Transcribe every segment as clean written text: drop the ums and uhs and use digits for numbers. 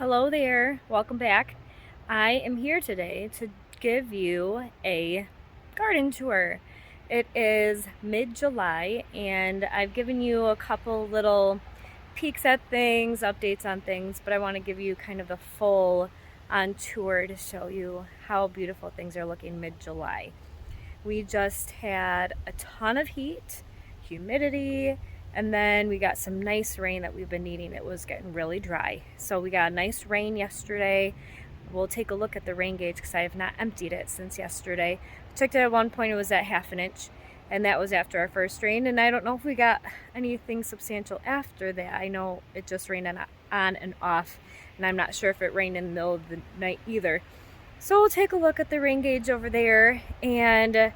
Hello there, welcome back. I am here today to give you a garden tour. It is mid-July and I've given you a couple little peeks at things, updates on things, but I want to give you kind of the full on tour to show you how beautiful things are looking mid-July. We just had a ton of heat, humidity, and then we got some nice rain that we've been needing. It was getting really dry. So we got a nice rain yesterday. We'll take a look at the rain gauge because I have not emptied it since yesterday. I checked it at one point, it was at ½ inch, and that was after our first rain. And I don't know if we got anything substantial after that. I know it just rained on and off, and I'm not sure if it rained in the middle of the night either. So we'll take a look at the rain gauge over there and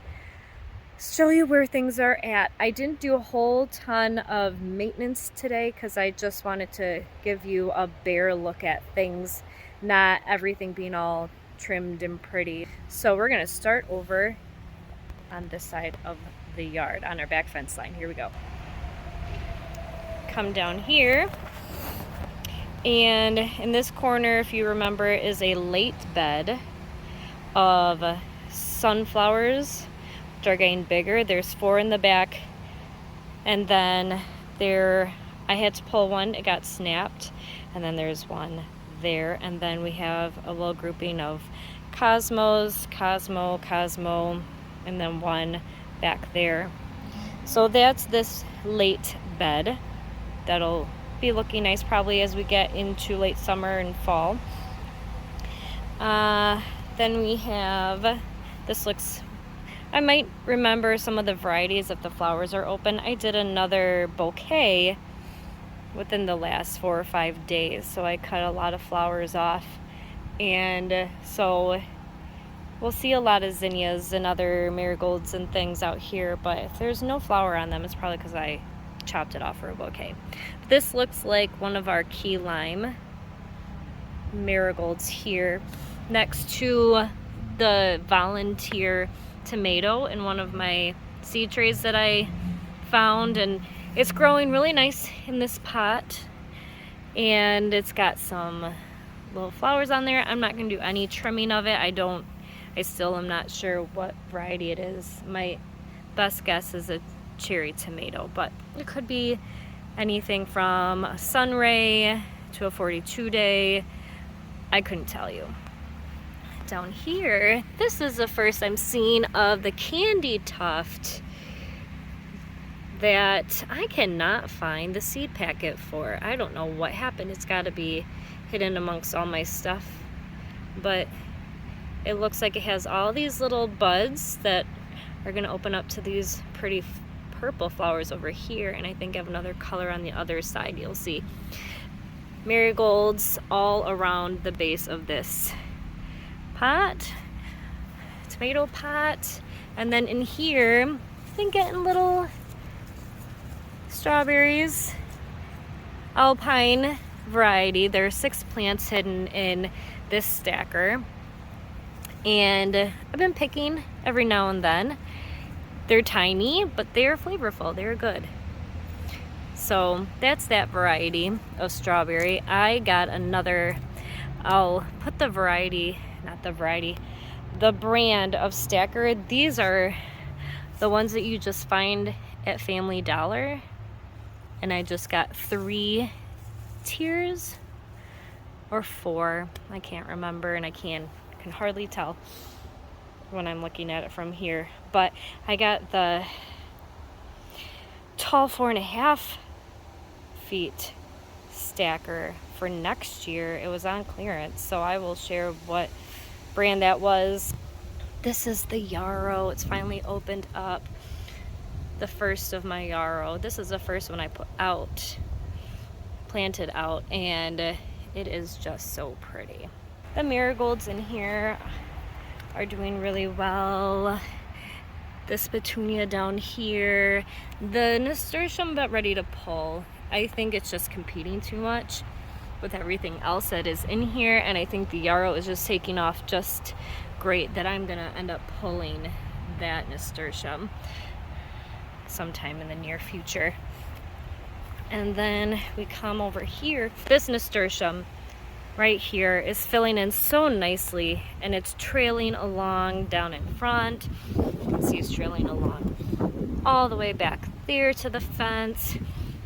show you where things are at. I didn't do a whole ton of maintenance today because I just wanted to give you a bare look at things, not everything being all trimmed and pretty. So we're gonna start over on this side of the yard on our back fence line. Here we go. Come down here, and in this corner, if you remember, is a late bed of sunflowers, which are getting bigger. There's 4 in the back, and then I had to pull one, it got snapped, and then there's one there, and then we have a little grouping of cosmos, cosmo, and then one back there. So that's this late bed. That'll be looking nice probably as we get into late summer and fall. Then we have, I might remember some of the varieties if the flowers are open. I did another bouquet within the last 4 or 5 days, so I cut a lot of flowers off, and so we'll see a lot of zinnias and other marigolds and things out here, but if there's no flower on them, it's probably because I chopped it off for a bouquet. This looks like one of our key lime marigolds here, next to the volunteer tomato in one of my seed trays that I found, and it's growing really nice in this pot, and it's got some little flowers on there. I'm not going to do any trimming of it. I still am not sure what variety it is. My best guess is a cherry tomato, but it could be anything from a Sunray to a 42-day. I couldn't tell you. Down here, this is the first I'm seeing of the candy tuft that I cannot find the seed packet for. I don't know what happened. It's got to be hidden amongst all my stuff, but it looks like it has all these little buds that are going to open up to these pretty purple flowers over here, and I think I have another color on the other side. You'll see marigolds all around the base of this pot, tomato pot, and then in here I've been getting little strawberries, alpine variety. There are 6 plants hidden in this stacker, and I've been picking every now and then. They're tiny, but they're flavorful, they're good. So that's that variety of strawberry. I got another, I'll put the brand of stacker. These are the ones that you just find at Family Dollar, and I just got 3 tiers or 4, I can't remember, and I can hardly tell when I'm looking at it from here, but I got the tall 4.5 feet stacker for next year. It was on clearance, so I will share what brand that was. This is the yarrow. It's finally opened up, the first of my yarrow. This is the first one I planted out, and it is just so pretty. The marigolds in here are doing really well. This petunia down here, the nasturtium about ready to pull. I think it's just competing too much with everything else that is in here, and I think the yarrow is just taking off just great, that I'm gonna end up pulling that nasturtium sometime in the near future. And then we come over here. This nasturtium right here is filling in so nicely, and it's trailing along down in front. You can see it's trailing along all the way back there to the fence.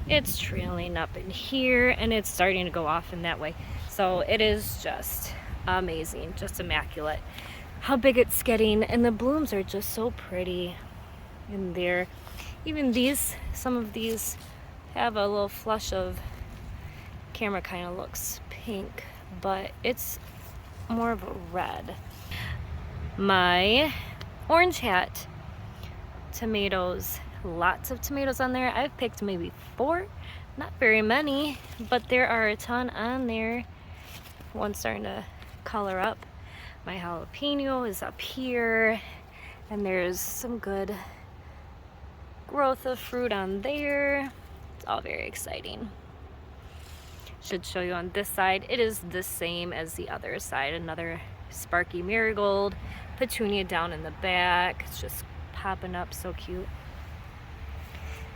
It's trailing up in here, and it's starting to go off in that way. So it is just amazing, just immaculate how big it's getting, and the blooms are just so pretty in there. Even these, some of these have a little flush of, camera kind of looks pink, but it's more of a red. My orange hat tomatoes, lots of tomatoes on there. I've picked maybe 4, not very many, but there are a ton on there. One's starting to color up. My jalapeno is up here, and there's some good growth of fruit on there. It's all very exciting. Should show you on this side. It is the same as the other side. Another sparky marigold, petunia down in the back. It's just popping up, so cute.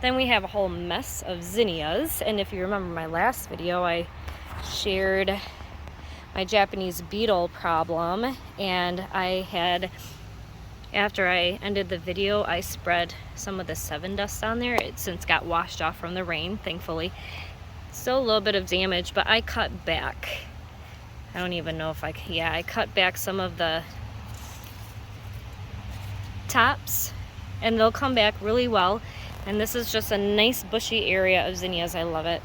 Then we have a whole mess of zinnias, and if you remember my last video, I shared my Japanese beetle problem, and I had, after I ended the video, I spread some of the Sevin dust on there. It since got washed off from the rain, thankfully. Still a little bit of damage, but I cut back. I don't even know if I cut back some of the tops, and they'll come back really well. And this is just a nice bushy area of zinnias. I love it.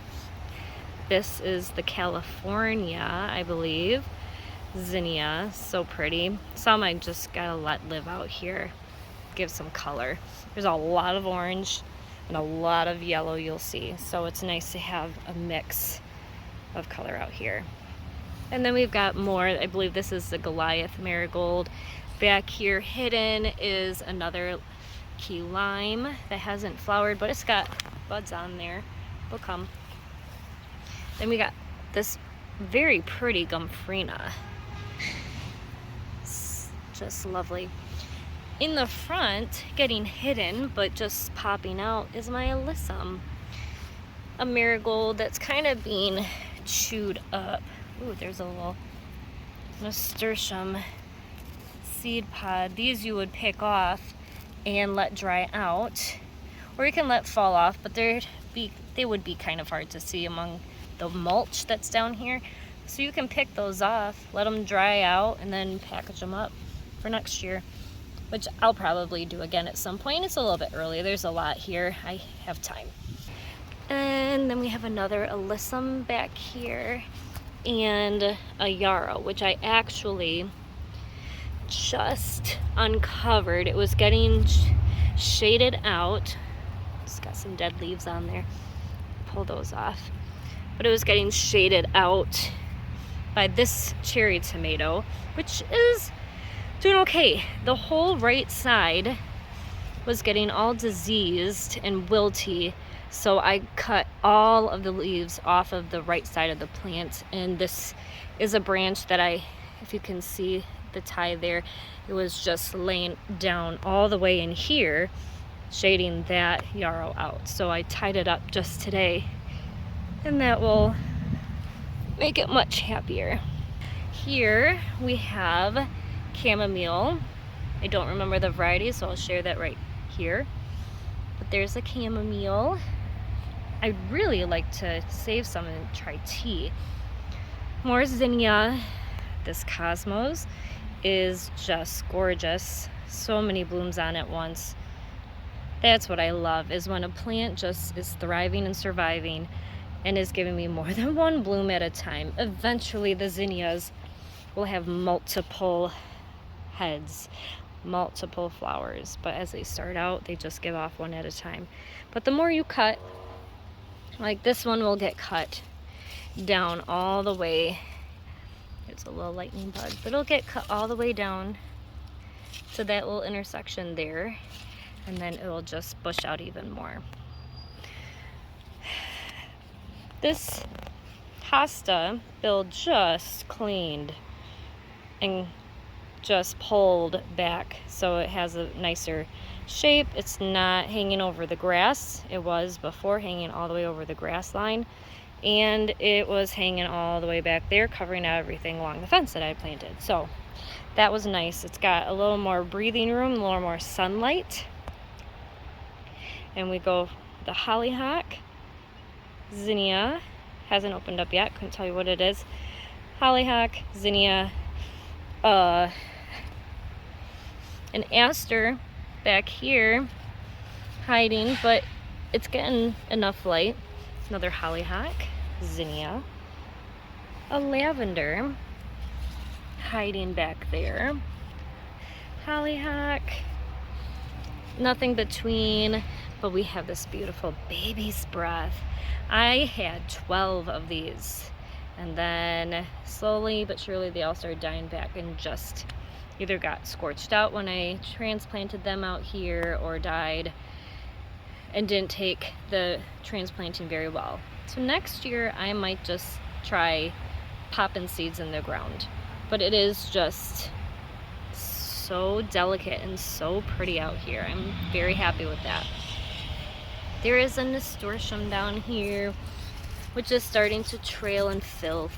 This is the California, I believe, zinnia. So pretty. Some I just gotta let live out here, give some color. There's a lot of orange and a lot of yellow, you'll see. So it's nice to have a mix of color out here. And then we've got more. I believe this is the Goliath marigold. Back here hidden is another key lime that hasn't flowered, but it's got buds on there. They'll come. Then we got this very pretty Gomphrena. It's just lovely. In the front, getting hidden but just popping out, is my alyssum, a marigold that's kind of being chewed up. Ooh, there's a little nasturtium seed pod. These you would pick off and let dry out, or you can let fall off, but they would be kind of hard to see among the mulch that's down here. So you can pick those off, let them dry out, and then package them up for next year, which I'll probably do again at some point. It's a little bit early. There's a lot here. I have time. And then we have another alyssum back here and a yarrow, which I actually just uncovered. It was getting shaded out. It's got some dead leaves on there. Pull those off. But it was getting shaded out by this cherry tomato, which is doing okay. The whole right side was getting all diseased and wilty, so I cut all of the leaves off of the right side of the plant, and this is a branch that if you can see the tie there, it was just laying down all the way in here, shading that yarrow out. So I tied it up just today, and that will make it much happier. Here we have chamomile. I don't remember the variety, so I'll share that right here. But there's a chamomile. I'd really like to save some and try tea. More zinnia. This cosmos is just gorgeous. So many blooms on it once. That's what I love, is when a plant just is thriving and surviving and is giving me more than one bloom at a time. Eventually the zinnias will have multiple heads, multiple flowers, but as they start out, they just give off one at a time. But the more you cut, like this one will get cut down all the way. It's a little lightning bug, but it'll get cut all the way down to that little intersection there, and then it'll just bush out even more. This hosta Bill just cleaned and just pulled back so it has a nicer shape. It's not hanging over the grass. It was before, hanging all the way over the grass line, and it was hanging all the way back there, covering everything along the fence that I had planted. So that was nice. It's got a little more breathing room, a little more sunlight. And we go the hollyhock, zinnia, hasn't opened up yet, couldn't tell you what it is. Hollyhock, zinnia, an aster back here hiding, but it's getting enough light. Another hollyhock, zinnia, a lavender hiding back there, hollyhock, nothing between, but we have this beautiful baby's breath. I had 12 of these, and then slowly but surely they all started dying back and just either got scorched out when I transplanted them out here or died and didn't take the transplanting very well. So next year I might just try popping seeds in the ground, but it is just so delicate and so pretty out here. I'm very happy with that. There is a nasturtium down here, which is starting to trail and fill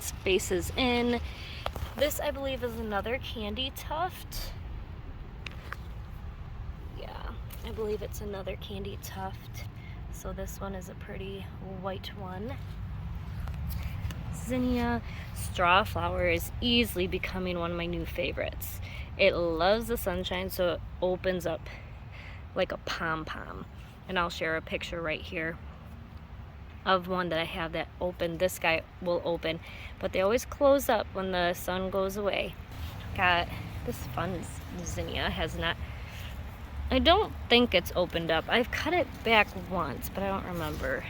spaces in. This, I believe, is another candy tuft. Yeah, I believe it's another candy tuft. So this one is a pretty white one. Zinnia straw flower is easily becoming one of my new favorites. It loves the sunshine, so it opens up like a pom-pom. And I'll share a picture right here of one that I have that open. This guy will open, but they always close up when the sun goes away. Got this fun zinnia, has not, I don't think it's opened up. I've cut it back once, but I don't remember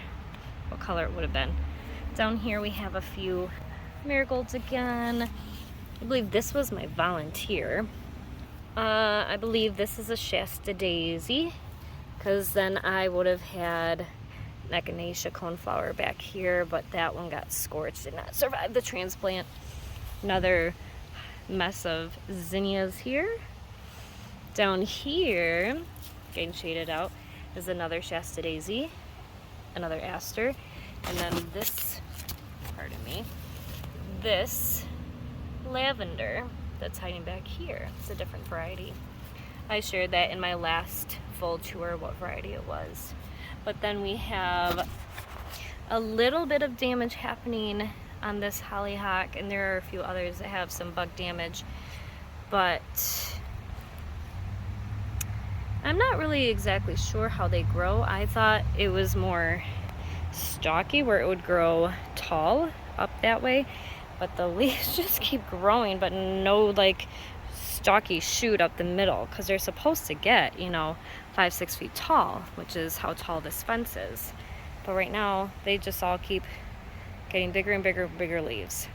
what color it would have been. Down here we have a few marigolds again. I believe this was my volunteer. I believe this is a Shasta daisy, because then I would have had echinacea coneflower back here, but that one got scorched, did not survive the transplant. Another mess of zinnias here. Down here, getting shaded out, is another Shasta daisy, another aster, and then this, pardon me, this lavender that's hiding back here. It's a different variety. I shared that in my last full tour what variety it was. But then we have a little bit of damage happening on this hollyhock, and there are a few others that have some bug damage, but I'm not really exactly sure how they grow. I thought it was more stocky where it would grow tall up that way, but the leaves just keep growing, but no like stocky shoot up the middle, because they're supposed to get, you know, 5-6 feet tall, which is how tall this fence is. But right now they just all keep getting bigger and bigger and bigger leaves.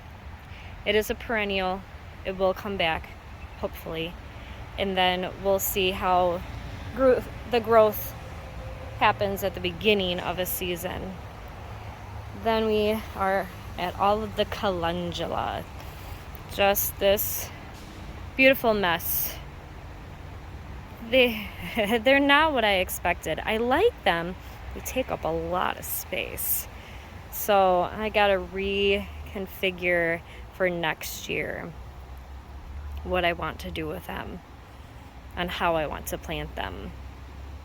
It is a perennial. It will come back, hopefully, and then we'll see how the growth happens at the beginning of a season. Then we are at all of the calendula. Just this beautiful mess. They're not what I expected. I like them. They take up a lot of space. So I gotta reconfigure for next year what I want to do with them and how I want to plant them.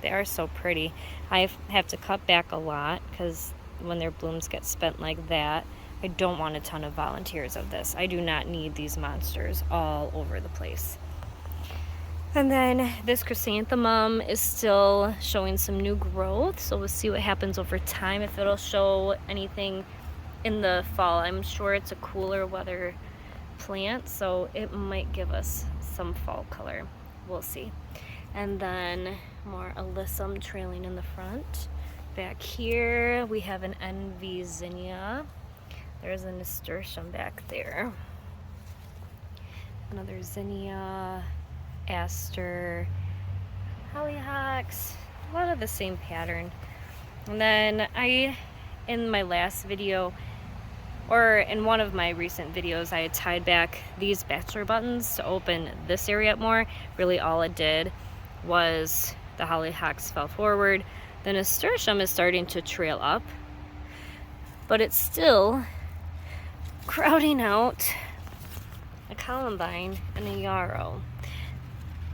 They are so pretty. I have to cut back a lot because when their blooms get spent like that, I don't want a ton of volunteers of this. I do not need these monsters all over the place. And then this chrysanthemum is still showing some new growth, so we'll see what happens over time, if it'll show anything in the fall. I'm sure it's a cooler weather plant, so it might give us some fall color. We'll see. And then more alyssum trailing in the front. Back here we have an envy zinnia. There's a nasturtium back there. Another zinnia, aster, hollyhocks, a lot of the same pattern. And then in my last video, or in one of my recent videos, I had tied back these bachelor buttons to open this area up more. Really all it did was the hollyhocks fell forward. The nasturtium is starting to trail up. but it's still crowding out a columbine and a yarrow.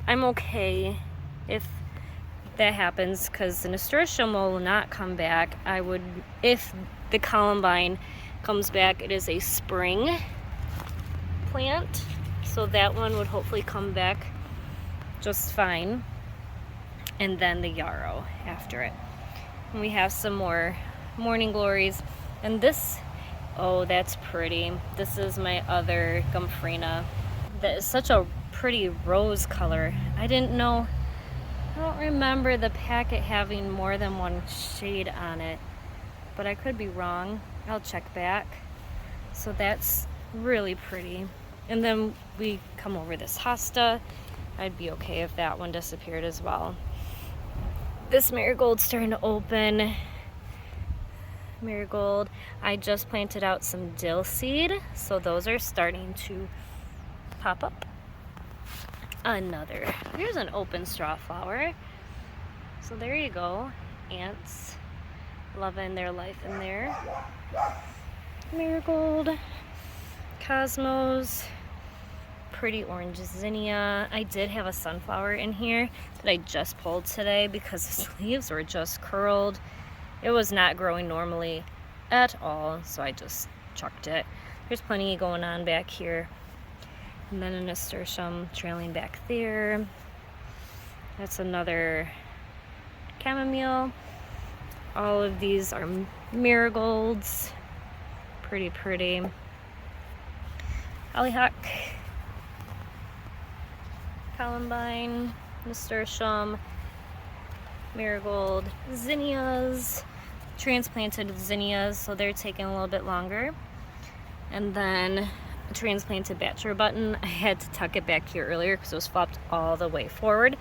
I'm okay if that happens because the nasturtium will not come back. If the columbine comes back, it is a spring plant, so that one would hopefully come back just fine, and then the yarrow after it. And we have some more morning glories, and this, oh, that's pretty. This is my other Gomphrena. That is such a pretty rose color. I don't remember the packet having more than one shade on it, but I could be wrong. I'll check back. So that's really pretty. And then we come over this hosta. I'd be okay if that one disappeared as well. This marigold's starting to open. Marigold. I just planted out some dill seed, so those are starting to pop up. Here's an open straw flower. So there you go. Ants loving their life in there. Marigold, cosmos, pretty orange zinnia. I did have a sunflower in here that I just pulled today because the leaves were just curled. It was not growing normally at all, so I just chucked it. There's plenty going on back here. And then a nasturtium trailing back there. That's another chamomile. All of these are marigolds. Pretty pretty. Hollyhock, columbine, nasturtium, marigold, zinnias, transplanted zinnias, so they're taking a little bit longer. And then a transplanted bachelor button. I had to tuck it back here earlier because it was flopped all the way forward.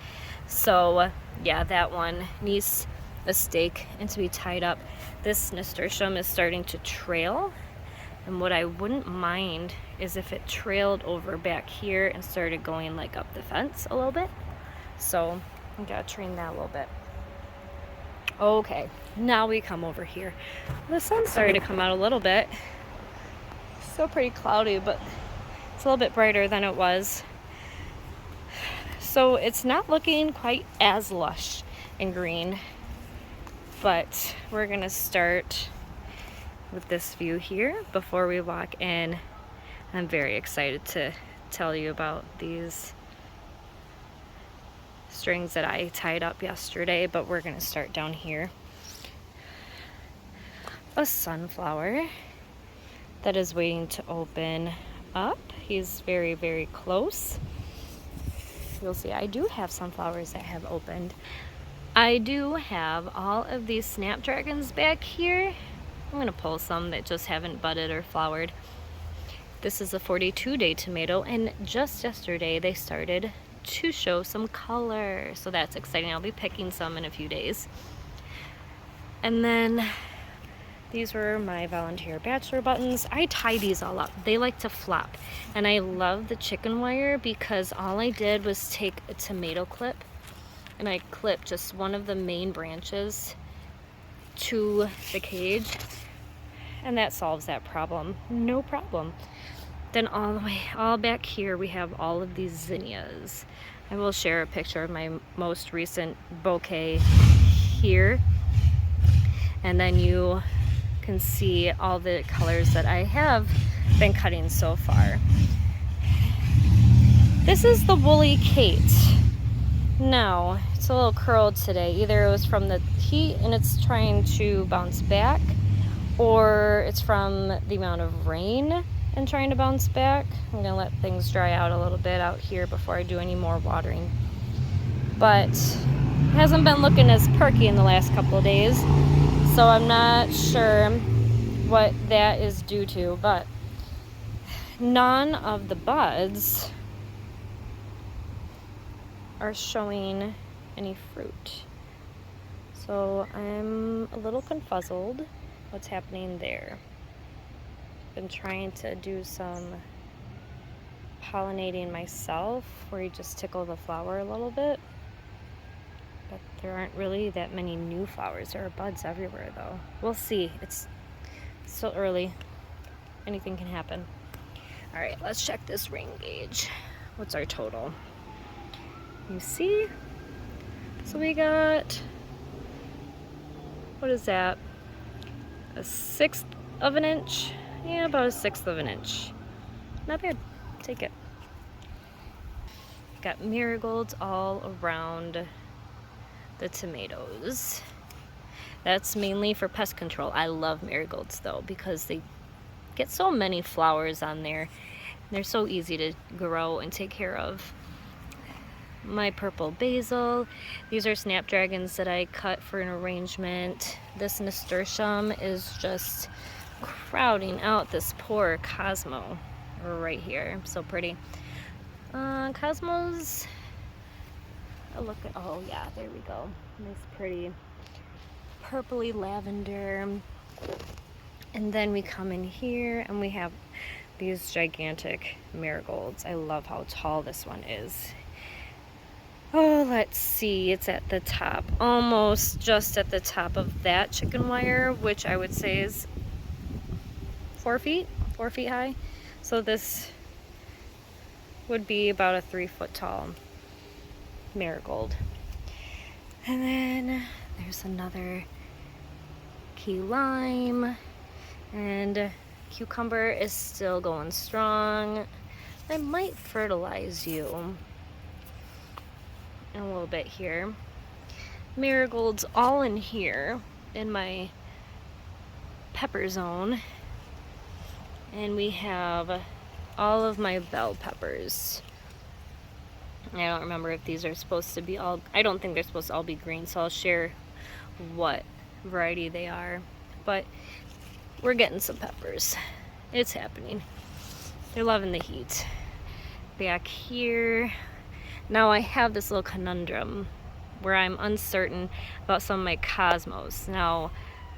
So yeah, that one needs a stake and to be tied up. This nasturtium is starting to trail, and what I wouldn't mind is if it trailed over back here and started going like up the fence a little bit. So I gotta train that a little bit. Okay, now we come over here. The sun's starting to come out a little bit. Still pretty cloudy, but it's a little bit brighter than it was. So it's not looking quite as lush and green, but we're gonna start with this view here before we walk in. I'm very excited to tell you about these strings that I tied up yesterday, but we're gonna start down here. A sunflower that is waiting to open up. He's very, very close. You'll see I do have sunflowers that have opened. I do have all of these snapdragons back here. I'm gonna pull some that just haven't budded or flowered. This is a 42-day tomato, and just yesterday they started to show some color, so that's exciting. I'll be picking some in a few days. And then these were my volunteer bachelor buttons. I tie these all up. They like to flop, and I love the chicken wire because all I did was take a tomato clip and I clipped just one of the main branches to the cage, and that solves that problem. No problem. Then all back here we have all of these zinnias. I will share a picture of my most recent bouquet here, and then you can see all the colors that I have been cutting so far. This is the Woolly Kate. Now, it's a little curled today. Either it was from the heat and it's trying to bounce back, or it's from the amount of rain and trying to bounce back. I'm gonna let things dry out a little bit out here before I do any more watering. But it hasn't been looking as perky in the last couple of days, so I'm not sure what that is due to, but none of the buds are showing any fruit. So I'm a little confuzzled what's happening there. Been trying to do some pollinating myself where you just tickle the flower a little bit, but there aren't really that many new flowers. There are buds everywhere though. We'll see. It's Still early. Anything can happen. All right, let's check this rain gauge. What's our total? You see? So we got, what is that? A 1/6 of an inch? Yeah, about a 1/6 of an inch. Not bad. Take it. Got marigolds all around the tomatoes. That's mainly for pest control. I love marigolds though because they get so many flowers on there. They're so easy to grow and take care of. My purple basil. These are snapdragons that I cut for an arrangement. This nasturtium is just crowding out this poor Cosmo right here. So pretty. Cosmos, look at, oh yeah, there we go. Nice pretty purpley lavender. And then we come in here and we have these gigantic marigolds. I love how tall this one is. Oh, let's see, it's at the top, almost just at the top of that chicken wire, which I would say is 4 feet high. So this would be about a 3-foot tall marigold. And then there's another key lime, and cucumber is still going strong. I might fertilize you in a little bit here. Marigolds all in here in my pepper zone, and we have all of my bell peppers. I don't remember if these are supposed to be all, I don't think they're supposed to all be green, so I'll share what variety they are. But we're getting some peppers. It's happening. They're loving the heat. Back here, now I have this little conundrum where I'm uncertain about some of my cosmos. Now,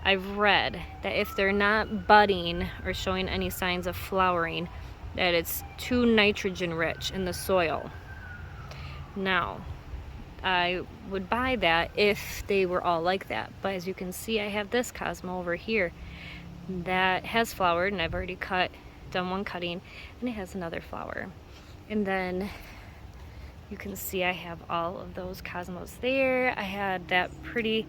I've read that if they're not budding or showing any signs of flowering, that it's too nitrogen rich in the soil. Now, I would buy that if they were all like that, but as you can see, I have this Cosmo over here that has flowered, and I've already done one cutting, and it has another flower. And then you can see I have all of those Cosmos there. I had that pretty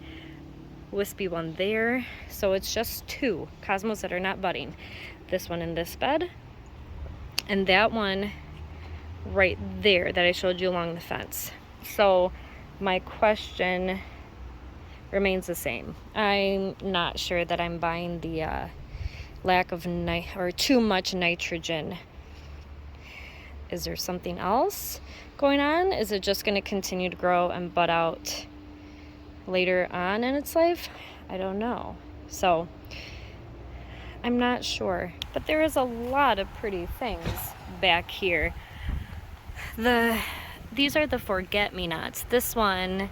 wispy one there, so it's just 2 Cosmos that are not budding. This one in this bed, and that one right there that I showed you along the fence. So my question remains the same. I'm not sure that I'm buying the lack of or too much nitrogen. Is there something else going on? Is it just going to continue to grow and bud out later on in its life? I don't know. So I'm not sure, but there is a lot of pretty things back here. These are the forget-me-nots. This one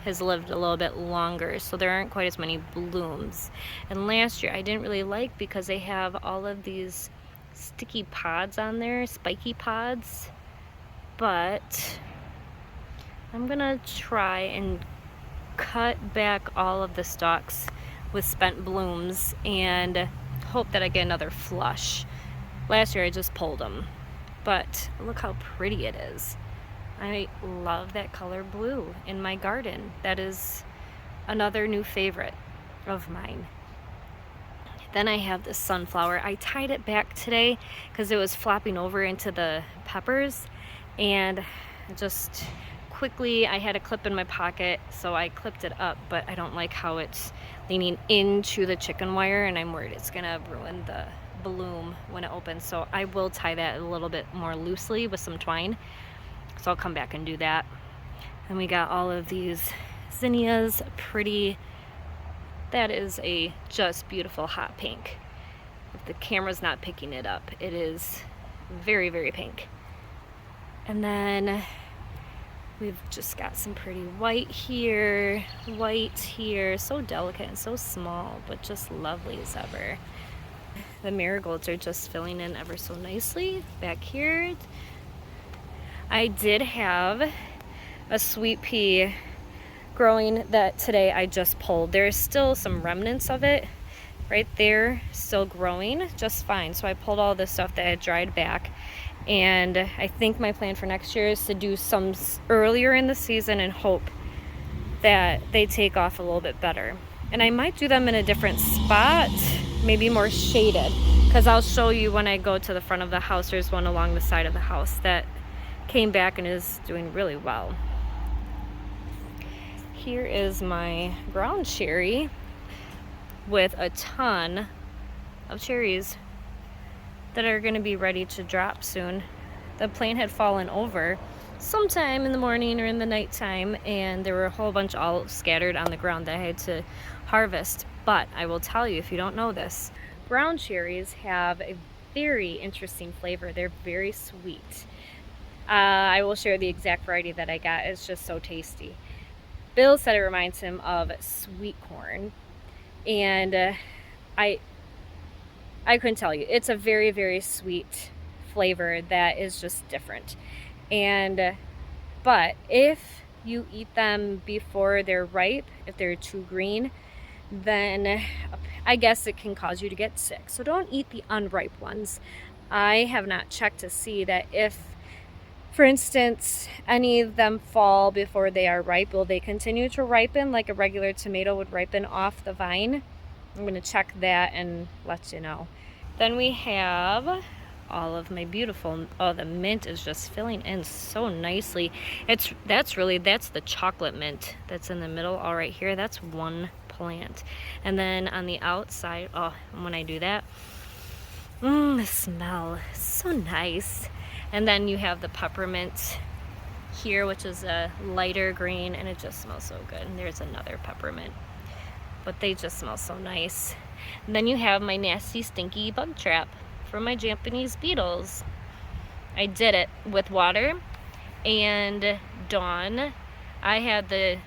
has lived a little bit longer, so there aren't quite as many blooms. And last year I didn't really like because they have all of these sticky pods on there, spiky pods. But I'm gonna try and cut back all of the stalks with spent blooms and hope that I get another flush. Last year I just pulled them, but look how pretty it is. I love that color blue in my garden. That is another new favorite of mine. Then I have this sunflower. I tied it back today because it was flopping over into the peppers, and just quickly, I had a clip in my pocket, so I clipped it up, but I don't like how it's leaning into the chicken wire, and I'm worried it's gonna ruin the bloom when it opens. So I will tie that a little bit more loosely with some twine. So I'll come back and do that. And we got all of these zinnias, pretty. That is a just beautiful hot pink. If the camera's not picking it up, it is very, very pink. And then we've just got some pretty white here, so delicate and so small, but just lovely as ever. The marigolds are just filling in ever so nicely back here. I did have a sweet pea growing that today I just pulled. There's still some remnants of it right there, still growing just fine. So I pulled all this stuff that had dried back, and I think my plan for next year is to do some earlier in the season and hope that they take off a little bit better. And I might do them in a different spot, maybe more shaded, because I'll show you when I go to the front of the house. There's one along the side of the house that came back and is doing really well. Here is my ground cherry with a ton of cherries that are going to be ready to drop soon. The plant had fallen over sometime in the morning or in the nighttime, and there were a whole bunch all scattered on the ground that I had to harvest. But I will tell you, if you don't know this, ground cherries have a very interesting flavor. They're very sweet. I will share the exact variety that I got. It's just so tasty. Bill said it reminds him of sweet corn, and I couldn't tell you. It's a very, very sweet flavor that is just different. And but if you eat them before they're ripe, if they're too green, then I guess it can cause you to get sick. So don't eat the unripe ones. I have not checked to see that if, for instance, any of them fall before they are ripe, will they continue to ripen like a regular tomato would ripen off the vine? I'm going to check that and let you know. Then we have all of my beautiful, oh, the mint is just filling in so nicely. That's the chocolate mint that's in the middle, all right here. That's one plant. And then on the outside, oh, when I do that, the smell is so nice. And then you have the peppermint here, which is a lighter green, and it just smells so good. And there's another peppermint, but they just smell so nice. And then you have my nasty, stinky bug trap for my Japanese beetles. I did it with water and Dawn. I had the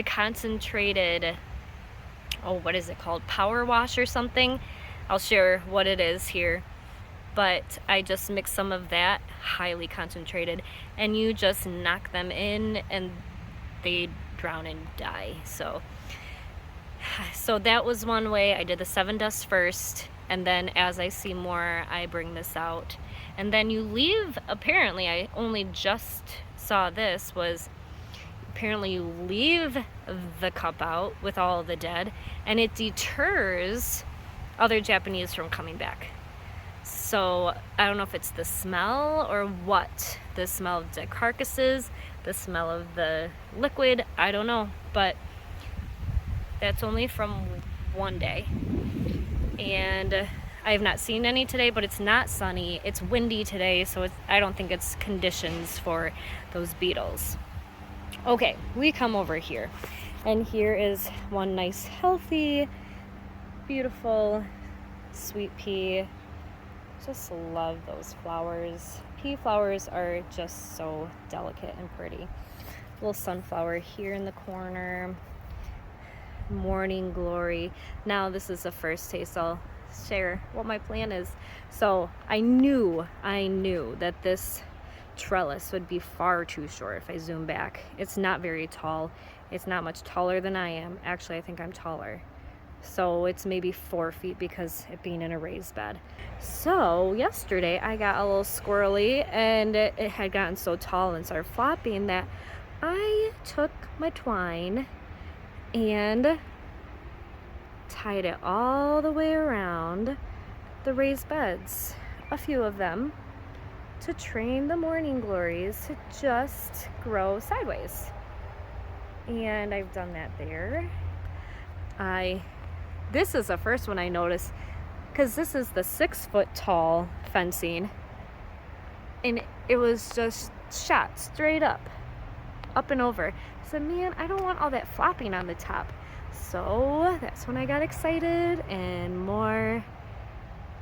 concentrated, oh, what is it called? Power wash or something. I'll share what it is here. But I just mix some of that, highly concentrated, and you just knock them in and they drown and die. So that was one way. I did the 7 dust first, and then as I see more, I bring this out. And then you leave, apparently, I only just saw this, was apparently you leave the cup out with all of the dead, and it deters other Japanese from coming back. So I don't know if it's the smell or what, the smell of dead carcasses, the smell of the liquid, I don't know, but that's only from one day. And I have not seen any today, but it's not sunny, it's windy today, so I don't think it's conditions for those beetles. Okay, we come over here, and here is one nice, healthy, beautiful sweet pea. Just love those flowers. Pea flowers are just so delicate and pretty. Little sunflower here in the corner. Morning glory. Now this is the first taste. I'll share what my plan is. So I knew that this trellis would be far too short if I zoom back. It's not very tall. It's not much taller than I am. Actually, I think I'm taller. So it's maybe 4 feet because it being in a raised bed. So yesterday I got a little squirrely, and it had gotten so tall and started flopping that I took my twine and tied it all the way around the raised beds, a few of them, to train the morning glories to just grow sideways. And I've done that there. This is the first one I noticed, because this is the 6 foot tall fencing, and it was just shot straight up and over. I said, man, I don't want all that flopping on the top. So that's when I got excited and more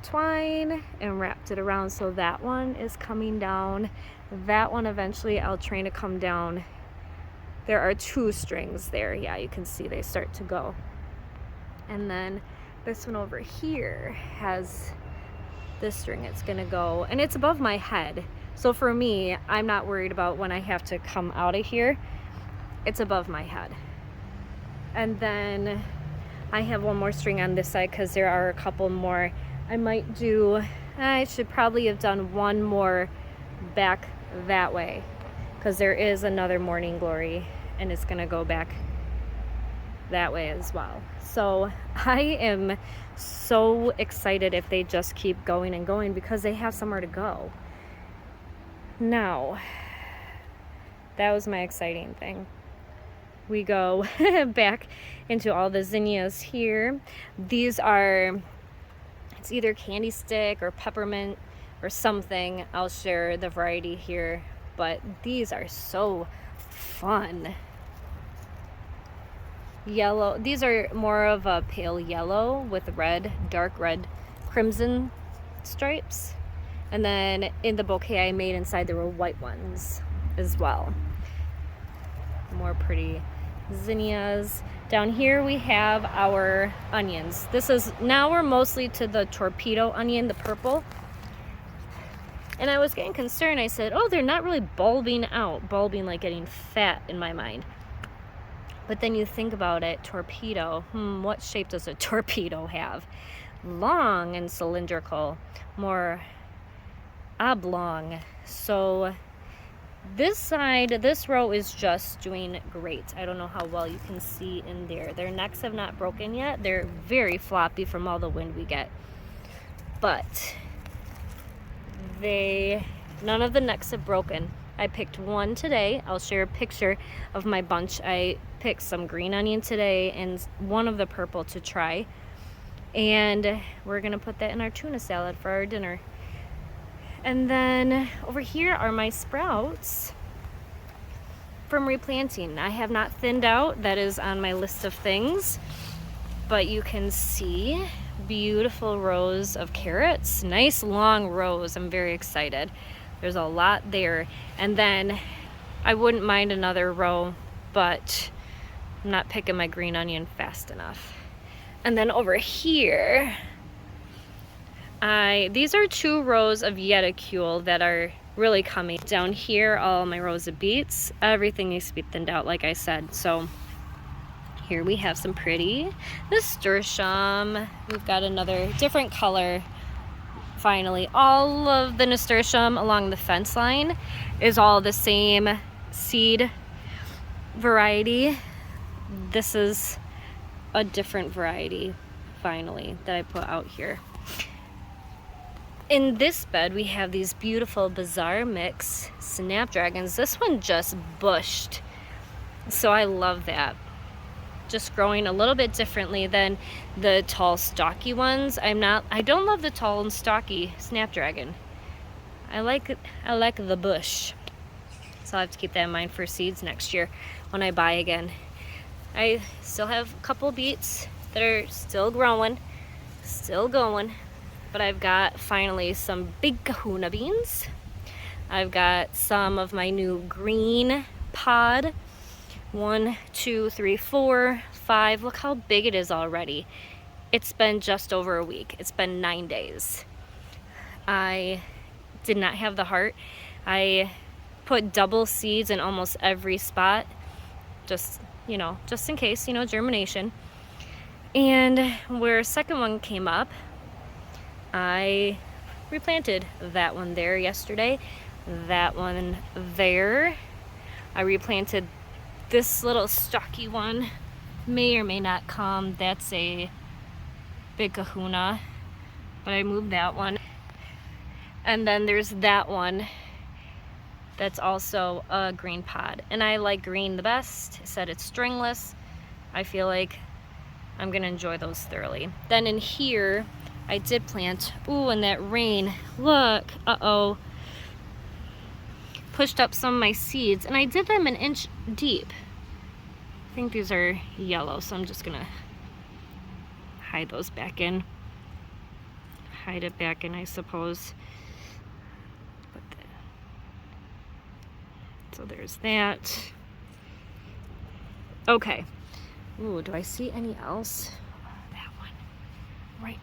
twine and wrapped it around. So that one is coming down. That one eventually I'll train to come down. There are 2 strings there. Yeah, you can see they start to go. And then this one over here has this string. It's gonna go, and it's above my head. So for me, I'm not worried about when I have to come out of here. It's above my head. And then I have one more string on this side because there are a couple more. I should probably have done one more back that way because there is another morning glory and it's gonna go back that way as well. So I am so excited if they just keep going and going because they have somewhere to go. Now, that was my exciting thing. We go back into all the zinnias here. These are, it's either candy stick or peppermint or something. I'll share the variety here, but these are so fun. Yellow, these are more of a pale yellow with red, dark red, crimson stripes. And then in the bouquet I made inside there were white ones as well. More pretty zinnias. Down here we have our onions. Now we're mostly to the torpedo onion, the purple. And I was getting concerned. I said, oh, they're not really bulbing out. Bulbing like getting fat in my mind. But then you think about it, torpedo. What shape does a torpedo have? Long and cylindrical, more oblong. So this side, this row is just doing great. I don't know how well you can see in there. Their necks have not broken yet. They're very floppy from all the wind we get. But none of the necks have broken. I picked one today. I'll share a picture of my bunch. I picked some green onion today and one of the purple to try. And we're gonna put that in our tuna salad for our dinner. And then over here are my sprouts from replanting. I have not thinned out. That is on my list of things. But you can see beautiful rows of carrots. Nice long rows. I'm very excited. There's a lot there. And then I wouldn't mind another row, but I'm not picking my green onion fast enough. And then over here, these are 2 rows of Yeticule that are really coming. Down here, all my rows of beets. Everything needs to be thinned out, like I said. So here we have some pretty nasturtium. We've got another different color. Finally, all of the nasturtium along the fence line is all the same seed variety. This is a different variety, finally, that I put out here. In this bed, we have these beautiful Bazaar Mix snapdragons. This one just bushed, so I love that. Just growing a little bit differently than the tall, stocky ones. I don't love the tall and stocky snapdragon. I like the bush. So I'll have to keep that in mind for seeds next year when I buy again. I still have a couple beets that are still growing, still going. But I've got finally some big kahuna beans. I've got some of my new green pod. 1, 2, 3, 4, 5. Look how big it is already. It's been just over a week. It's been 9 days. I did not have the heart. I put double seeds in almost every spot. Just in case, germination. And where second one came up, I replanted that one there yesterday, that one there. I replanted this little stocky one, may or may not come. That's a big kahuna, but I moved that one. And then there's that one that's also a green pod. And I like green the best. It said it's stringless. I feel like I'm gonna enjoy those thoroughly. Then in here, I did plant, and that rain, look, pushed up some of my seeds, and I did them 1 inch deep. I think these are yellow, so I'm just gonna hide those back in. Hide it back in, I suppose. So there's that. Okay. Ooh, do I see any else? That one. Right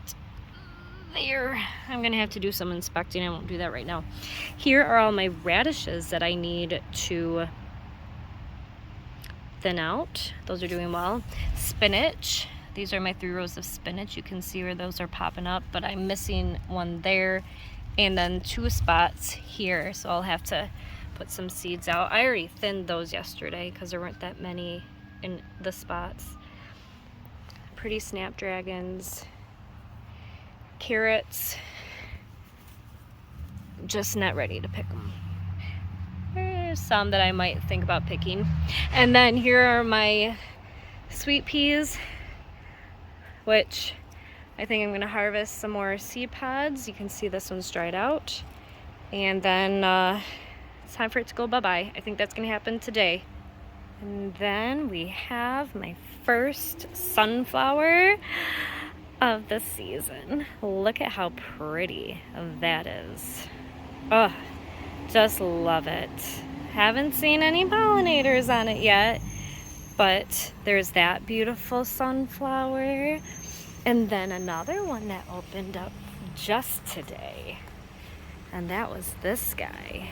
there. I'm gonna have to do some inspecting. I won't do that right now. Here are all my radishes that I need to thin out. Those are doing well. Spinach. these are my 3 rows of spinach. You can see where those are popping up, but I'm missing one there and then 2 spots here, so I'll have to put some seeds out. I already thinned those yesterday because there weren't that many in the spots. Pretty snapdragons, carrots, just not ready to pick them. There's some that I might think about picking. And then here are my sweet peas, which I think I'm gonna harvest some more seed pods. You can see this one's dried out. And then it's time for it to go bye-bye. I think that's gonna happen today. And then we have my first sunflower of the season. Look at how pretty that is. Oh, just love it. Haven't seen any pollinators on it yet, but there's that beautiful sunflower. And then another one that opened up just today. And that was this guy.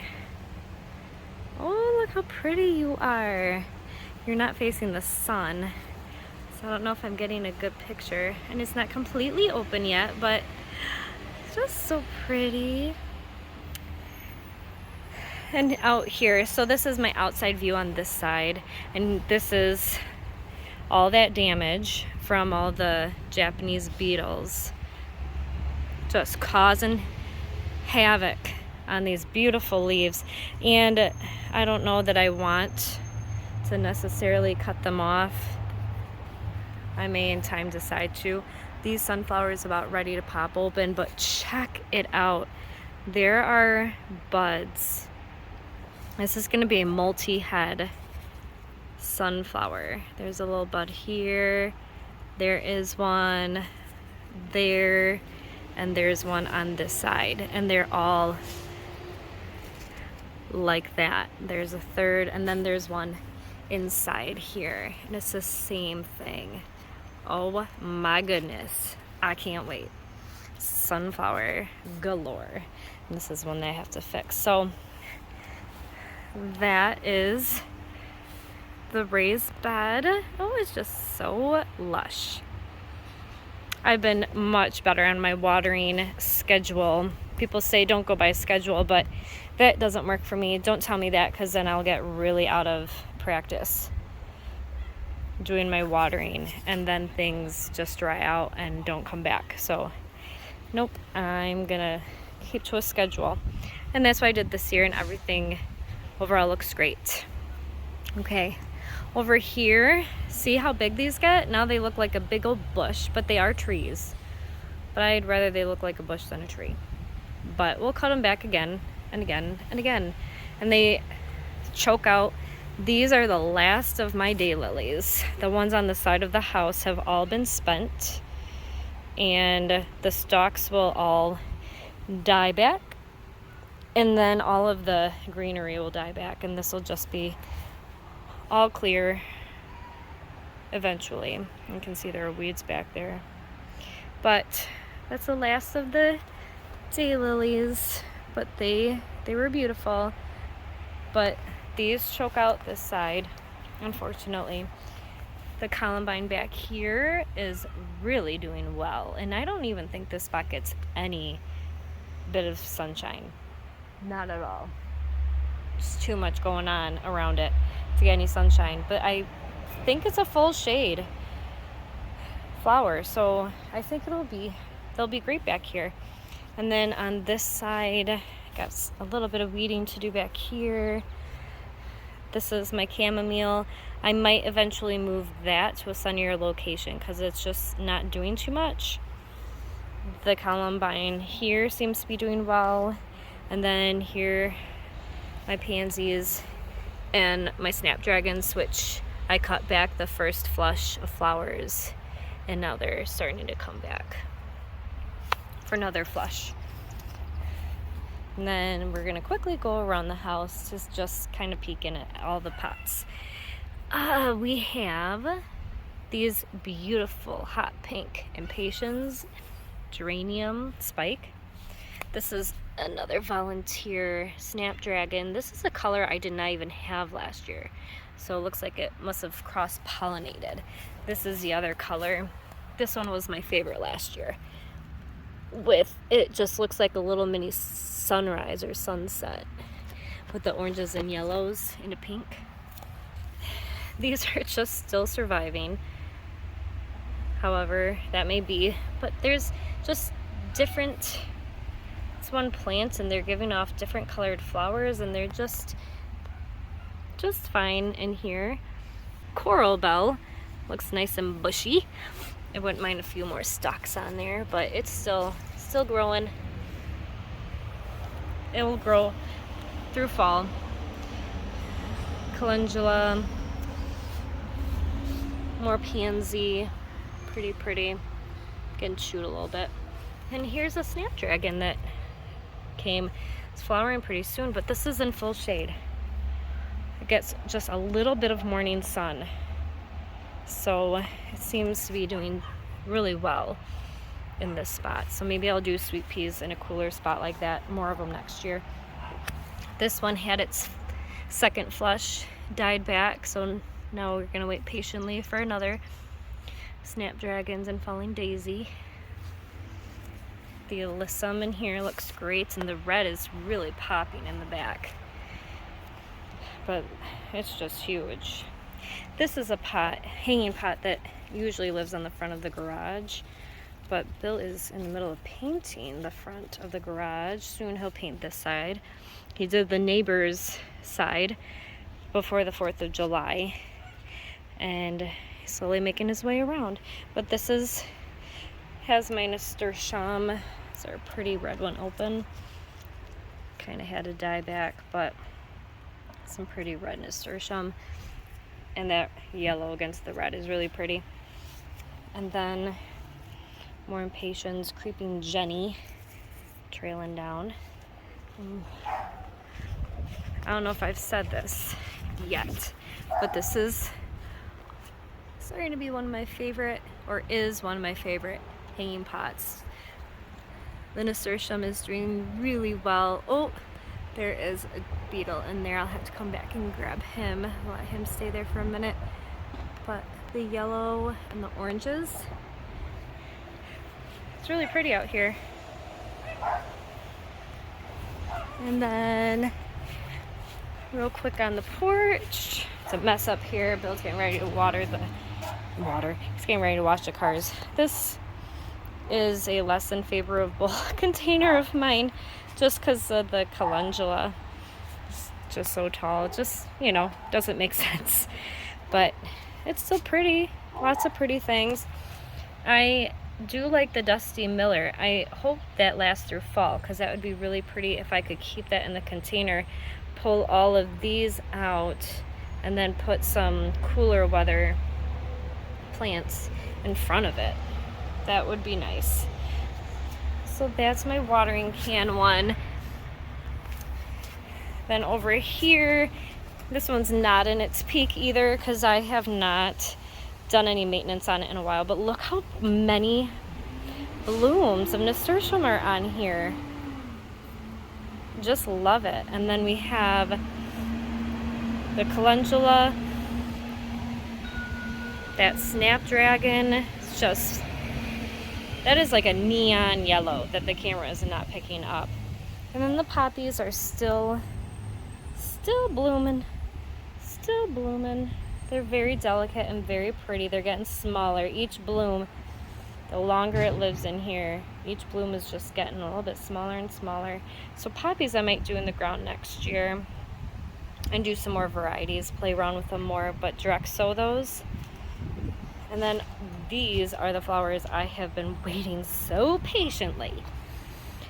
Oh, look how pretty you are. You're not facing the sun, so I don't know if I'm getting a good picture. And it's not completely open yet, but it's just so pretty. And out here, so this is my outside view on this side, and this is all that damage from all the Japanese beetles just causing havoc on these beautiful leaves. And I don't know that I want to necessarily cut them off. I may in time decide to. These sunflowers about ready to pop open, but check it out. There are buds. This is going to be a multi-head sunflower. There's a little bud here. There is one there, and there's one on this side, and they're all like that. There's a third, and then there's one inside here, and it's the same thing. Oh my goodness, I can't wait. Sunflower galore. And this is one that I have to fix. So that is the raised bed. Oh, it's just so lush. I've been much better on my watering schedule. People say don't go by schedule, but that doesn't work for me. Don't tell me that, because then I'll get really out of practice doing my watering, and then things just dry out and don't come back. So nope, I'm gonna keep to a schedule, and that's what I did this year, and everything overall looks great. Okay, over here, see how big these get? Now they look like a big old bush, but they are trees. But I'd rather they look like a bush than a tree. But we'll cut them back again and again and again. And they choke out. These are the last of my daylilies. The ones on the side of the house have all been spent, and the stalks will all die back, and then all of the greenery will die back, and this will just be all clear eventually. You can see there are weeds back there, but that's the last of the daylilies. But they were beautiful, but these choke out this side, unfortunately. The columbine back here is really doing well, and I don't even think this spot gets any bit of sunshine. Not at all. Just too much going on around it to get any sunshine. But I think it's a full shade flower, so I think they'll be great back here. And then on this side, got a little bit of weeding to do back here. This is my chamomile. I might eventually move that to a sunnier location because it's just not doing too much. The columbine here seems to be doing well. And then here, my pansies and my snapdragons, which I cut back the first flush of flowers, and now they're starting to come back for another flush. And then we're gonna quickly go around the house, just kind of peeking at all the pots. We have these beautiful hot pink impatiens, geranium spike. This is another volunteer snapdragon. This is a color I did not even have last year, so it looks like it must have cross-pollinated. This is the other color. This one was my favorite last year. It just looks like a little mini sunrise or sunset with the oranges and yellows and a pink. These are just still surviving, however that may be, but there's just different, it's one plant and they're giving off different colored flowers and they're just fine in here. Coral bell looks nice and bushy. I wouldn't mind a few more stalks on there, but it's still growing. It will grow through fall. Calendula, more pansy, pretty. Getting chewed a little bit. And here's a snapdragon that came. It's flowering pretty soon, but this is in full shade. It gets just a little bit of morning sun, so it seems to be doing really well in this spot. So maybe I'll do sweet peas in a cooler spot like that, more of them next year. This one had its second flush, died back, so now we're gonna wait patiently for another snapdragons and falling daisy. The alyssum in here looks great, and the red is really popping in the back, but it's just huge. This is a pot, hanging pot, that usually lives on the front of the garage, but Bill is in the middle of painting the front of the garage. Soon he'll paint this side. He did the neighbor's side before the 4th of July, and he's slowly making his way around. But this has my nasturtium. It's our pretty red one open. Kind of had to die back, but some pretty red nasturtium, and that yellow against the red is really pretty. And then more impatiens, creeping Jenny trailing down. I don't know if I've said this yet, but this is starting to be one of my favorite, or is one of my favorite hanging pots. The nasturtium is doing really well. Oh, there is a beetle in there. I'll have to come back and grab him, let him stay there for a minute. But the yellow and the oranges, it's really pretty out here. And then real quick on the porch, it's a mess up here. Bill's getting ready to he's getting ready to wash the cars. This is a less than favorable container of mine, just because of the calendula. It's just so tall. It just, doesn't make sense. But it's still pretty. Lots of pretty things. I do like the Dusty Miller. I hope that lasts through fall, because that would be really pretty if I could keep that in the container, pull all of these out, and then put some cooler weather plants in front of it. That would be nice. So that's my watering can one. Then over here, this one's not in its peak either, because I have not done any maintenance on it in a while, but look how many blooms of nasturtium are on here. Just love it. And then we have the calendula, that snapdragon. It's just, that is like a neon yellow that the camera is not picking up. And then the poppies are still blooming. They're very delicate and very pretty. They're getting smaller. Each bloom, the longer it lives in here, each bloom is just getting a little bit smaller and smaller. So poppies I might do in the ground next year and do some more varieties, play around with them more, but direct sow those. And then these are the flowers I have been waiting so patiently.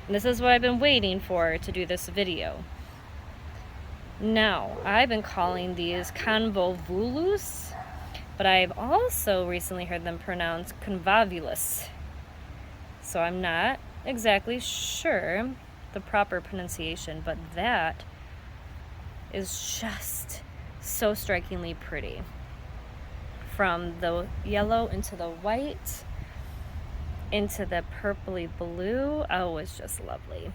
And this is what I've been waiting for to do this video. Now, I've been calling these convolvulus, but I've also recently heard them pronounced convolvulus. So I'm not exactly sure the proper pronunciation, but that is just so strikingly pretty. From the yellow into the white, into the purpley blue, oh, it's just lovely.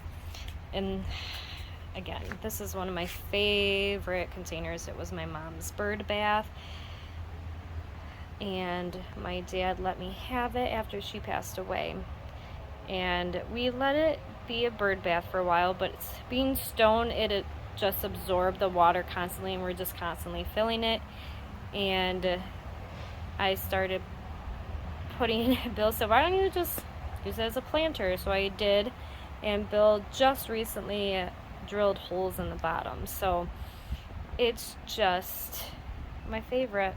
And again, this is one of my favorite containers. It was my mom's bird bath, and my dad let me have it after she passed away. And we let it be a bird bath for a while, but it's being stone, it just absorbed the water constantly, and we're just constantly filling it. And I started putting, Bill said, why don't you just use it as a planter? So I did, and Bill just recently drilled holes in the bottom. So it's just my favorite,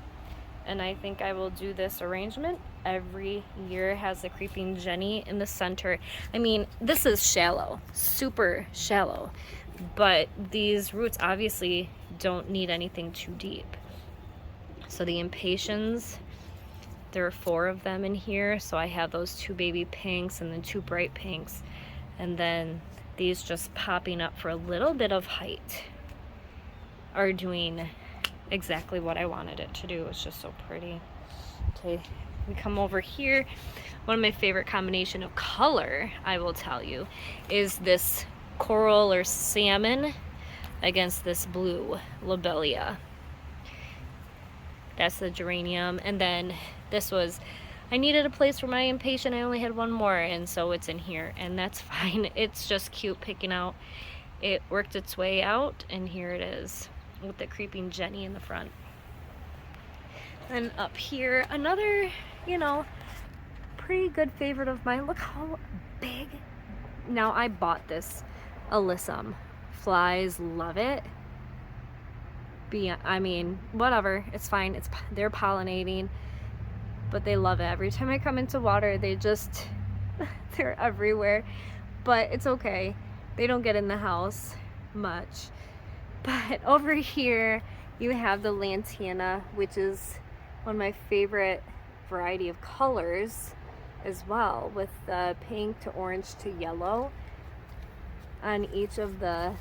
and I think I will do this arrangement every year. It has the creeping Jenny in the center. I mean, this is shallow, super shallow, but these roots obviously don't need anything too deep. So the impatiens, there are 4 of them in here, so I have those 2 baby pinks and then 2 bright pinks, and then these just popping up for a little bit of height are doing exactly what I wanted it to do. It's just so pretty. Okay, we come over here. One of my favorite combination of color, I will tell you, is this coral or salmon against this blue lobelia. That's the geranium. And then this was, I needed a place for my impatient. I only had 1 more, and so it's in here, and that's fine. It's just cute picking out. It worked its way out, and here it is with the creeping Jenny in the front. And up here, another, you know, pretty good favorite of mine. Look how big. Now, I bought this alyssum. Flies love it. I mean, whatever, it's fine. They're pollinating, but they love it. Every time I come into water, they just, they're everywhere. But it's okay. They don't get in the house much. But over here, you have the lantana, which is one of my favorite variety of colors as well, with the pink to orange to yellow on each of the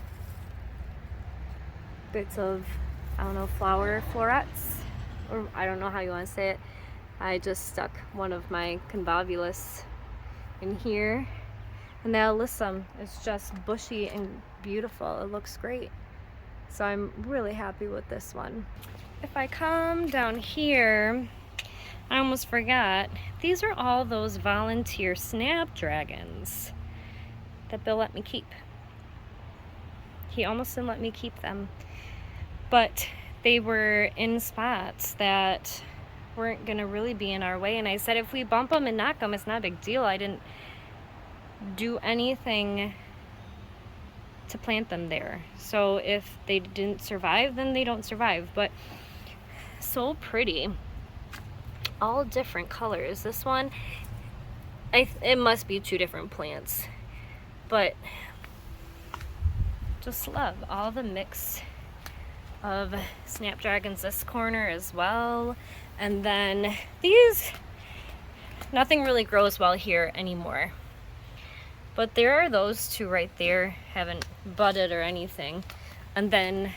bits of, I don't know, flower florets, or I don't know how you want to say it. I just stuck one of my convolvulus in here, and the alyssum is just bushy and beautiful. It looks great. So I'm really happy with this one. If I come down here, I almost forgot, these are all those volunteer snapdragons that Bill let me keep. He almost didn't let me keep them, but they were in spots that weren't gonna really be in our way, and I said if we bump them and knock them, it's not a big deal. I didn't do anything to plant them there, so if they didn't survive, then they don't survive. But so pretty, all different colors. This one, it must be 2 different plants, but just love all the mix of snapdragons this corner as well. And then these, nothing really grows well here anymore, but there are those 2 right there, haven't budded or anything. And then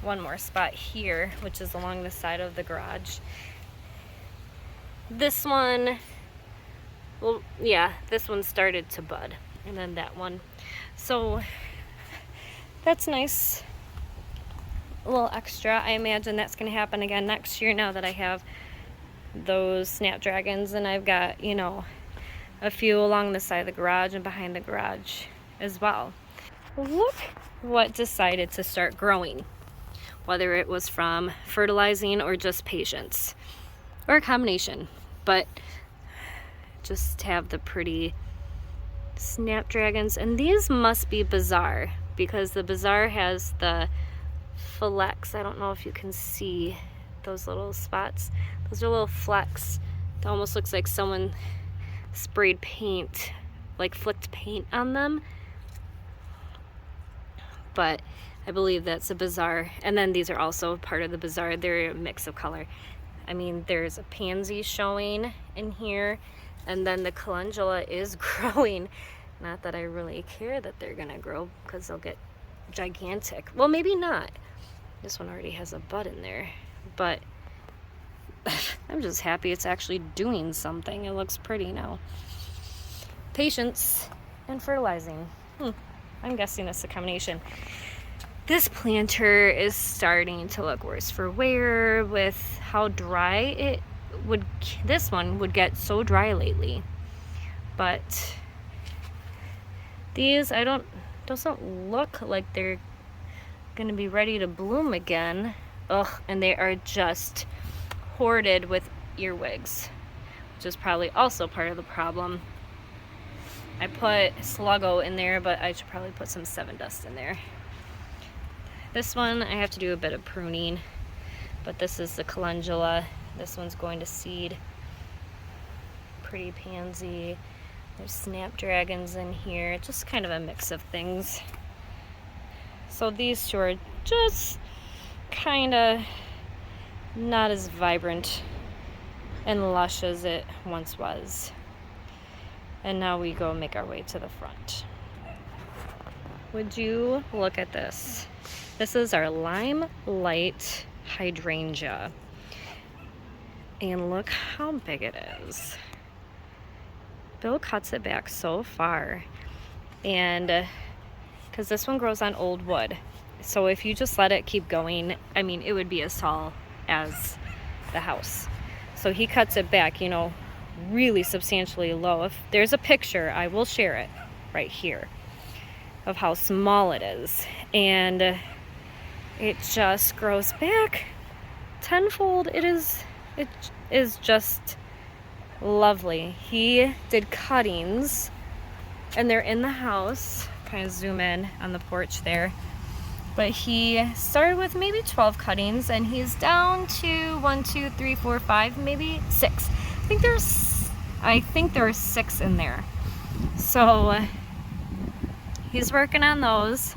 one more spot here, which is along the side of the garage. This one, well, yeah, this one started to bud, and then that one. So that's nice. A little extra. I imagine that's going to happen again next year now that I have those snapdragons, and I've got, you know, a few along the side of the garage and behind the garage as well. Look what decided to start growing, whether it was from fertilizing or just patience, or a combination. But just have the pretty snapdragons, and these must be Bizarre, because the Bizarre has the flecks. I don't know if you can see those little spots. Those are little flecks. It almost looks like someone sprayed paint, like flicked paint on them. But I believe that's a Bizarre. And then these are also part of the Bizarre. They're a mix of color. I mean, there's a pansy showing in here, and then the calendula is growing. Not that I really care that they're gonna grow, because they'll get gigantic. Well, maybe not. This one already has a bud in there, but I'm just happy it's actually doing something. It looks pretty now. Patience and fertilizing. I'm guessing it's a combination. This planter is starting to look worse for wear with how dry it would. This one would get so dry lately, but these doesn't look like they're gonna be ready to bloom again. Ugh, and they are just hoarded with earwigs, which is probably also part of the problem. I put Sluggo in there, but I should probably put some Sevin-Dust in there. This one I have to do a bit of pruning, but this is the calendula. This one's going to seed. Pretty pansy. There's snapdragons in here, just kind of a mix of things. So these two are just kind of not as vibrant and lush as it once was. And now we go make our way to the front. Would you look at this? This is our Lime Light hydrangea. And look how big it is. Bill cuts it back so far. And because this one grows on old wood. So if you just let it keep going, I mean, it would be as tall as the house. So he cuts it back, you know, really substantially low. If there's a picture, I will share it right here of how small it is. And it just grows back tenfold. It is just lovely. He did cuttings and they're in the house. Kind of zoom in on the porch there. But he started with maybe 12 cuttings and he's down to 1, 2, 3, 4, 5, maybe 6. I think there are 6 in there. So he's working on those.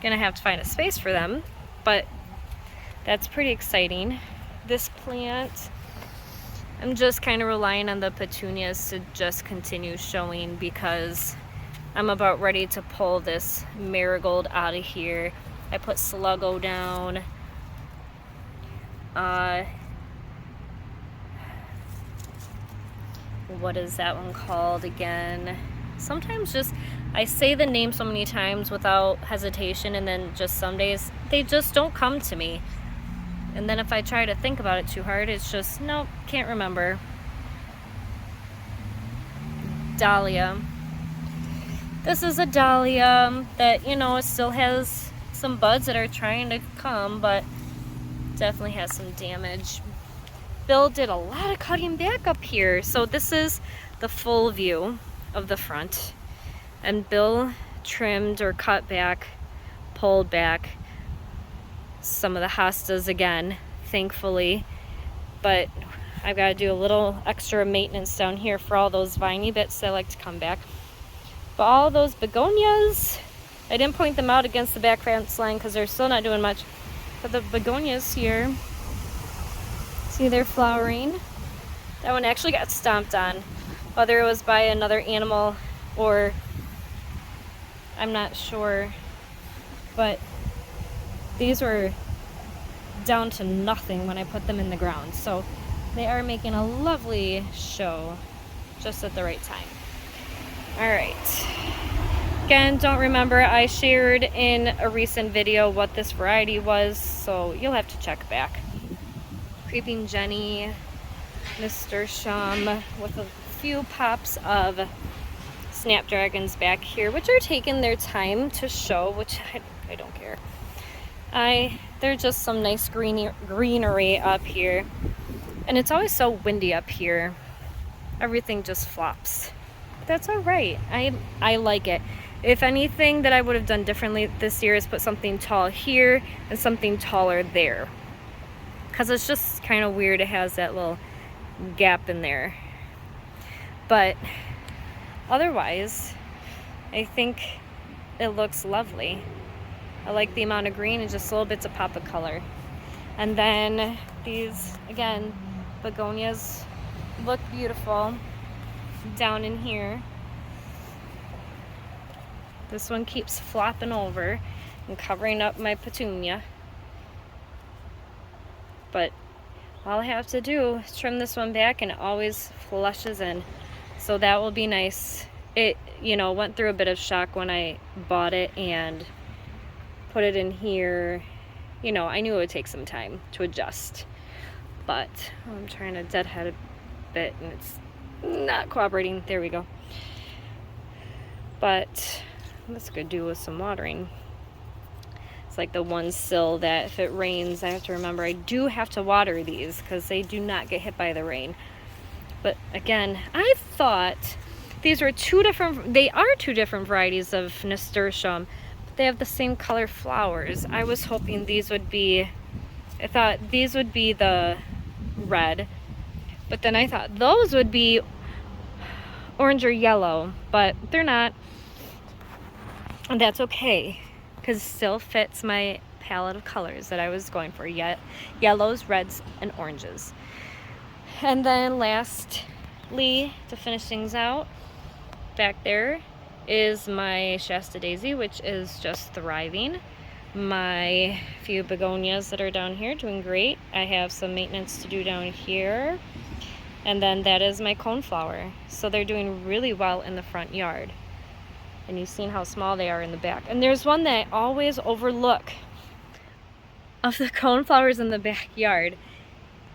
Gonna have to find a space for them, but that's pretty exciting. This plant, I'm just kind of relying on the petunias to just continue showing because I'm about ready to pull this marigold out of here. I put Sluggo down. What is that one called again? Sometimes just, I say the name so many times without hesitation, and then just some days they just don't come to me. And then if I try to think about it too hard, it's just, nope, can't remember. Dahlia. This is a dahlia that, you know, still has some buds that are trying to come, but definitely has some damage. Bill did a lot of cutting back up here. So this is the full view of the front. And Bill trimmed or cut back, pulled back some of the hostas again, thankfully. But I've got to do a little extra maintenance down here for all those viney bits that like to come back. But all those begonias, I didn't point them out against the back fence line because they're still not doing much. But the begonias here, see, they're flowering. That one actually got stomped on, whether it was by another animal or I'm not sure. But these were down to nothing when I put them in the ground. So they are making a lovely show just at the right time. All right. Again, don't remember I shared in a recent video what this variety was, so you'll have to check back. Creeping Jenny, Mr. Shum, with a few pops of snapdragons back here, which are taking their time to show, which I don't care. They're just some nice greenery up here. And it's always so windy up here. Everything just flops. That's all right. I like it. If anything that I would have done differently this year is put something tall here and something taller there. Because it's just kind of weird. It has that little gap in there. But otherwise, I think it looks lovely. I like the amount of green and just little bits of pop of color. And then these, again, begonias look beautiful down in here. This one keeps flopping over and covering up my petunia. But all I have to do is trim this one back and it always flushes in. So that will be nice. It, you know, went through a bit of shock when I bought it and put it in here, you know, I knew it would take some time to adjust. But I'm trying to deadhead a bit and it's not cooperating. There we go. But this could do with some watering. It's like the one sill that if it rains, I have to remember I do have to water these because they do not get hit by the rain. But again, I thought these were two different varieties of nasturtium, but they have the same color flowers. I was hoping these would be, I thought these would be the red, but then I thought those would be orange or yellow, but they're not. And that's okay, because it still fits my palette of colors that I was going for, yet yellows, reds, and oranges. And then lastly, to finish things out, back there is my Shasta Daisy, which is just thriving. My few begonias that are down here doing great. I have some maintenance to do down here. And then that is my coneflower. So they're doing really well in the front yard. And you've seen how small they are in the back. And there's one that I always overlook of the coneflowers in the backyard,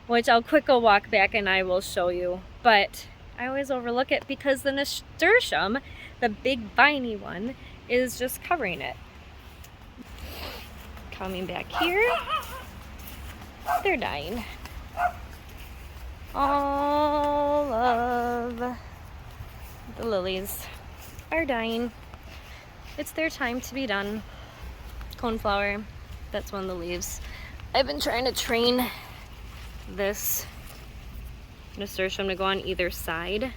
which I'll quick go walk back and I will show you. But I always overlook it because the nasturtium, the big viney one, is just covering it. Coming back here, they're dying. All of the lilies are dying. It's their time to be done. Coneflower, that's one of the leaves. I've been trying to train this nasturtium to go on either side.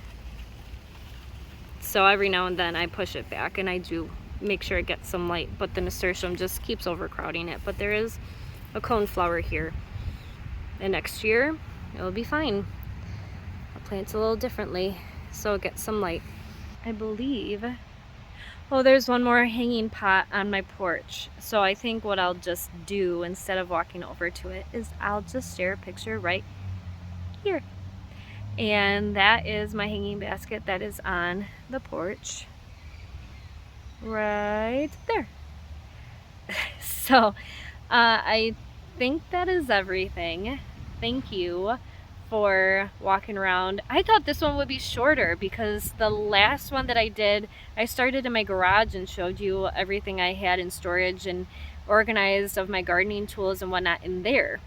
So every now and then I push it back and I do make sure it gets some light, but the nasturtium just keeps overcrowding it. But there is a coneflower here. And next year, it'll be fine. I'll plant it a little differently so it gets some light. I believe, oh, there's one more hanging pot on my porch. So I think what I'll just do instead of walking over to it is I'll just share a picture right here. And that is my hanging basket that is on the porch right there. So I think that is everything. Thank you for walking around. I thought this one would be shorter because the last one that I did, I started in my garage and showed you everything I had in storage and organized of my gardening tools and whatnot in there.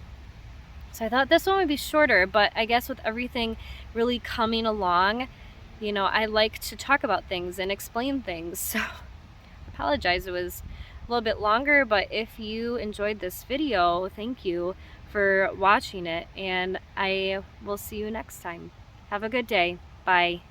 So I thought this one would be shorter, but I guess with everything really coming along, you know, I like to talk about things and explain things. So I apologize it was a little bit longer, but if you enjoyed this video, thank you for watching it, and I will see you next time. Have a good day. Bye.